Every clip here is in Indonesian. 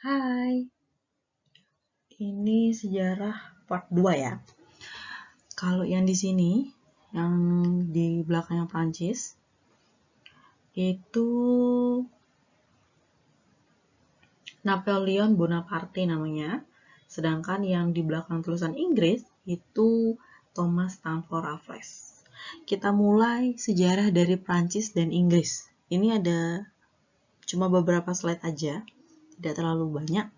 Hai, ini sejarah part 2 ya. Kalau yang di sini, yang di belakangnya Prancis, itu Napoleon Bonaparte namanya. Sedangkan yang di belakang tulisan Inggris itu Thomas Stamford Raffles. Kita mulai sejarah dari Prancis dan Inggris. Ini ada cuma beberapa slide aja, tidak terlalu banyak.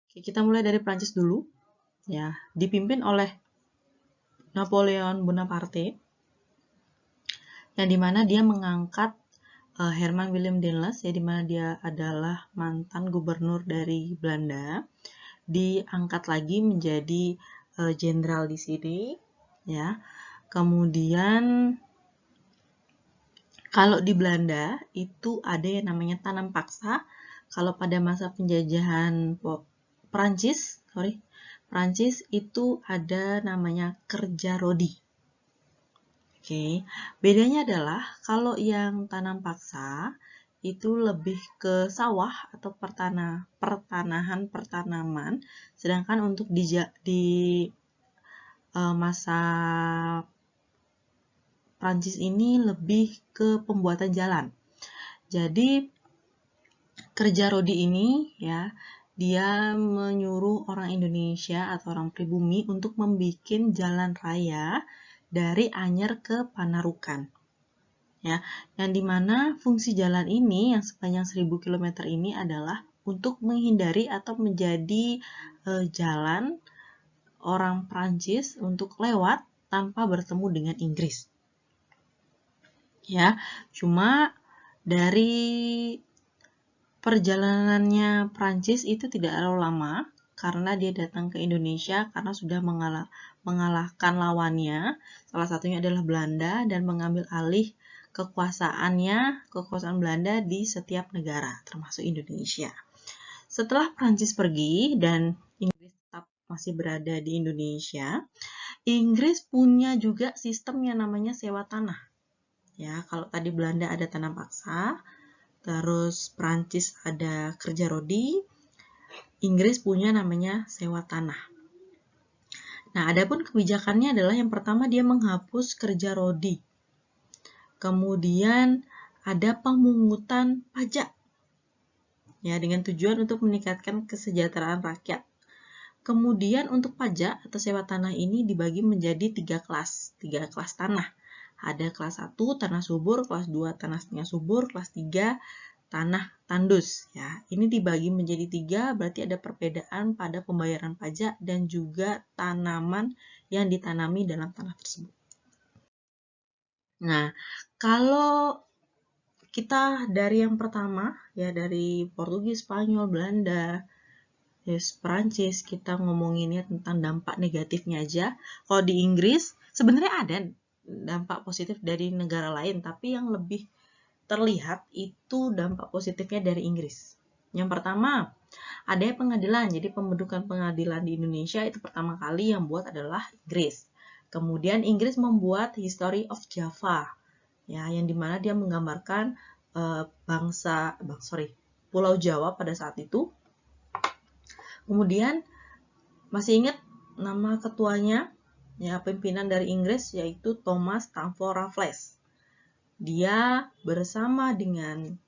Oke, kita mulai dari Prancis dulu. Ya, dipimpin oleh Napoleon Bonaparte, yang dimana dia mengangkat Herman Willem Denles, ya dimana dia adalah mantan gubernur dari Belanda, diangkat lagi menjadi jenderal di sini, ya. Kemudian kalau di Belanda itu ada yang namanya tanam paksa. Kalau pada masa penjajahan Prancis itu ada namanya kerja rodi. Oke, bedanya adalah kalau yang tanam paksa itu lebih ke sawah atau pertanaman, sedangkan untuk di masa Prancis ini lebih ke pembuatan jalan. Jadi kerja rodi ini ya, dia menyuruh orang Indonesia atau orang pribumi untuk membuat jalan raya dari Anyer ke Panarukan. Ya, yang dimana fungsi jalan ini yang sepanjang 1000 km ini adalah untuk menghindari atau menjadi jalan orang Prancis untuk lewat tanpa bertemu dengan Inggris. Ya, cuma dari perjalanannya Prancis itu tidak terlalu lama karena dia datang ke Indonesia karena sudah mengalahkan lawannya. Salah satunya adalah Belanda dan mengambil alih kekuasaan Belanda di setiap negara, termasuk Indonesia. Setelah Prancis pergi dan Inggris tetap masih berada di Indonesia, Inggris punya juga sistem yang namanya sewa tanah. Ya, kalau tadi Belanda ada tanam paksa, terus Prancis ada kerja rodi, Inggris punya namanya sewa tanah. Nah, adapun kebijakannya adalah yang pertama dia menghapus kerja rodi. Kemudian ada pemungutan pajak. Ya, dengan tujuan untuk meningkatkan kesejahteraan rakyat. Kemudian untuk pajak atau sewa tanah ini dibagi menjadi 3 kelas tanah. Ada kelas 1 tanah subur, kelas 2 tanah setengah subur, kelas 3 tanah tandus. Ya, ini dibagi menjadi 3, berarti ada perbedaan pada pembayaran pajak dan juga tanaman yang ditanami dalam tanah tersebut. Nah, kalau kita dari yang pertama, ya dari Portugis, Spanyol, Belanda, Prancis, kita ngomonginnya tentang dampak negatifnya aja. Kalau di Inggris, sebenarnya ada dampak positif dari negara lain, tapi yang lebih terlihat itu dampak positifnya dari Inggris. Yang pertama, ada pengadilan. Jadi pembentukan pengadilan di Indonesia itu pertama kali yang buat adalah Inggris. Kemudian Inggris membuat History of Java, ya, yang dimana dia menggambarkan Pulau Jawa pada saat itu. Kemudian masih ingat nama ketuanya, ya, pimpinan dari Inggris yaitu Thomas Stamford Raffles. Dia bersama dengan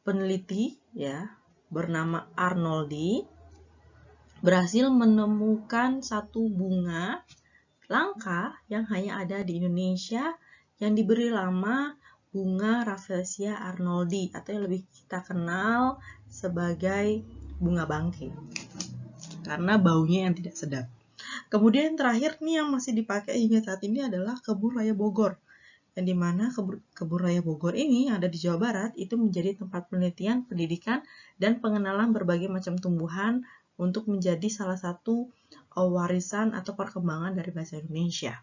peneliti ya bernama Arnoldi berhasil menemukan satu bunga langka yang hanya ada di Indonesia yang diberi nama bunga Rafflesia Arnoldi atau yang lebih kita kenal sebagai bunga bangke karena baunya yang tidak sedap. Kemudian terakhir nih yang masih dipakai hingga saat ini adalah Kebun Raya Bogor, yang dimana Kebun Raya Bogor ini yang ada di Jawa Barat itu menjadi tempat penelitian, pendidikan, dan pengenalan berbagai macam tumbuhan untuk menjadi salah satu warisan atau perkembangan dari bahasa Indonesia.